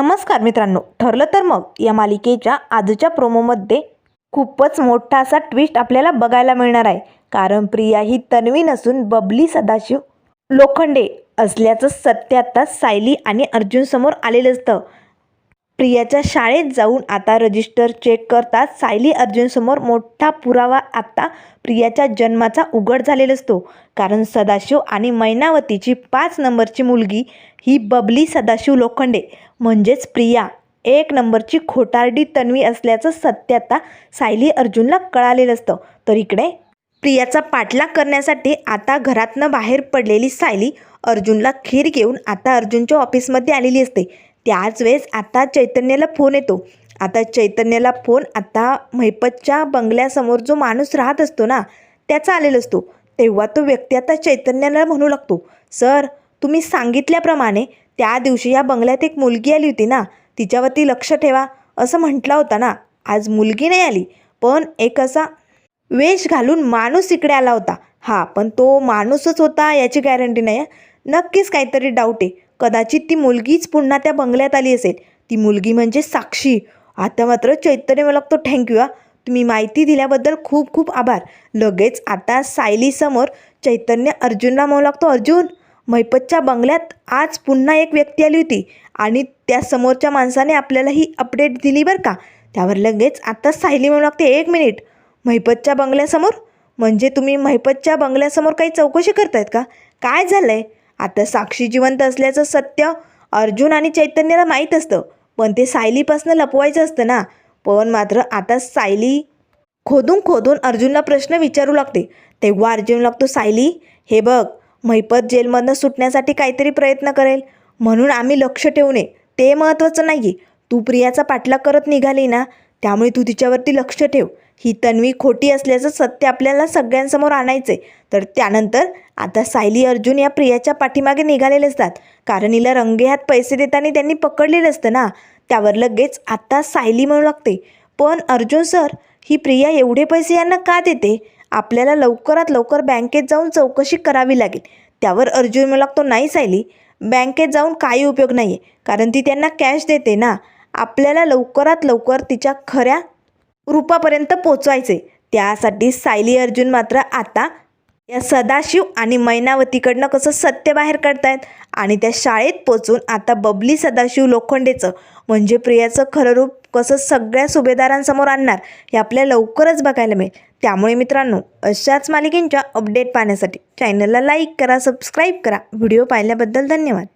नमस्कार मित्रांनो, ठरलं तर मग या मालिकेच्या आजच्या प्रोमोमध्ये खूपच मोठा असा ट्विस्ट आपल्याला बघायला मिळणार आहे. कारण प्रिया ही तन्वी नसून बबली सदाशिव लोखंडे असल्याचं सत्य आता सायली आणि अर्जुन समोर आलेलं असतं. प्रियाच्या शाळेत जाऊन आता रजिस्टर चेक करतात सायली अर्जुन समोर मोठा पुरावा आता प्रियाच्या जन्माचा उघड झालेला असतो. कारण सदाशिव आणि मैनावतीची 5 नंबरची मुलगी ही बबली सदाशिव लोखंडे म्हणजेच प्रिया 1 नंबरची खोटारडी तन्वी असल्याचं सत्य आता सायली अर्जुनला कळालेलं असतं. तर इकडे प्रियाचा पाठलाग करण्यासाठी आता घरातनं बाहेर पडलेली सायली अर्जुनला खीर घेऊन आता अर्जुनच्या ऑफिसमध्ये आलेली असते. त्याच वेळेस आता चैतन्याला फोन येतो. आता चैतन्याला फोन आता महिपतच्या बंगल्यासमोर जो माणूस राहत असतो ना त्याचा आलेला असतो. तेव्हा तो व्यक्ती आता चैतन्याला म्हणू लागतो, सर तुम्ही सांगितल्याप्रमाणे त्या दिवशी या बंगल्यात एक मुलगी आली होती ना, तिच्यावरती लक्ष ठेवा असं म्हटलं होतं ना. आज मुलगी नाही आली पण एक असा वेश घालून माणूस इकडे आला होता. हां, पण तो माणूसच होता याची गॅरंटी नाही. नक्कीच काहीतरी डाऊट आहे. कदाचित ती मुलगीच पुन्हा त्या बंगल्यात आली असेल. ती मुलगी म्हणजे साक्षी. आता मात्र चैतन्य मला लागतो, थँक्यू तुम्ही माहिती दिल्याबद्दल खूप खूप आभार. लगेच आता सायलीसमोर चैतन्य अर्जुनला म्हणू लागतो, अर्जुन महिपतच्या बंगल्यात आज पुन्हा एक व्यक्ती आली होती आणि त्या समोरच्या माणसाने आपल्याला ही अपडेट दिली बरं का. त्यावर लगेच आता सायली म्हणू लागते, 1 मिनिट, महिपतच्या बंगल्यासमोर म्हणजे तुम्ही महिपतच्या बंगल्यासमोर काही चौकशी करतायत का? काय झालं आहे? आता साक्षी जिवंत असल्याचं सत्य अर्जुन आणि चैतन्याला माहीत असतं पण ते सायलीपासून लपवायचं असतं ना. पण मात्र आता सायली खोदून अर्जुनला प्रश्न विचारू लागते. तेव्हा अर्जुन लागतो, सायली हे बघ, महिपत जेलमधनं सुटण्यासाठी काहीतरी प्रयत्न करेल म्हणून आम्ही लक्ष ठेवू नये ते महत्त्वाचं नाही आहे. तू प्रियाचा पाठलाग करत निघाली ना, त्यामुळे तू तिच्यावरती लक्ष ठेव. ही तन्वी खोटी असल्याचं सत्य आपल्याला सगळ्यांसमोर आणायचं आहे. तर त्यानंतर आता सायली अर्जुन या प्रियाच्या पाठीमागे निघालेले असतात. कारण हिला रंगेहात पैसे देताना त्यांनी पकडलेलं असतं ना. त्यावर लगेच आता सायली म्हणू लागते, पण अर्जुन सर ही प्रिया एवढे पैसे यांना का देते? आपल्याला लवकरात लवकर बँकेत जाऊन चौकशी करावी लागेल. त्यावर अर्जुन म्हणू लागतो, नाही सायली, बँकेत जाऊन काही उपयोग नाही आहे. कारण ती त्यांना कॅश देते ना. आपल्याला लवकरात लवकर तिच्या खऱ्या रूपापर्यंत पोचवायचे. त्यासाठी सायली अर्जुन मात्र आता या सदाशिव आणि मैनावतीकडनं कसं सत्य बाहेर काढतायत आणि त्या शाळेत पोचून आता बबली सदाशिव लोखंडेचं म्हणजे प्रियाचं खरं रूप कसं सगळ्या सुभेदारांसमोर आणणार हे आपल्याला लवकरच बघायला मिळेल. त्यामुळे मित्रांनो, अशाच मालिकेंच्या अपडेट पाहण्यासाठी चॅनलला लाईक करा, सबस्क्राईब करा. व्हिडिओ पाहिल्याबद्दल धन्यवाद.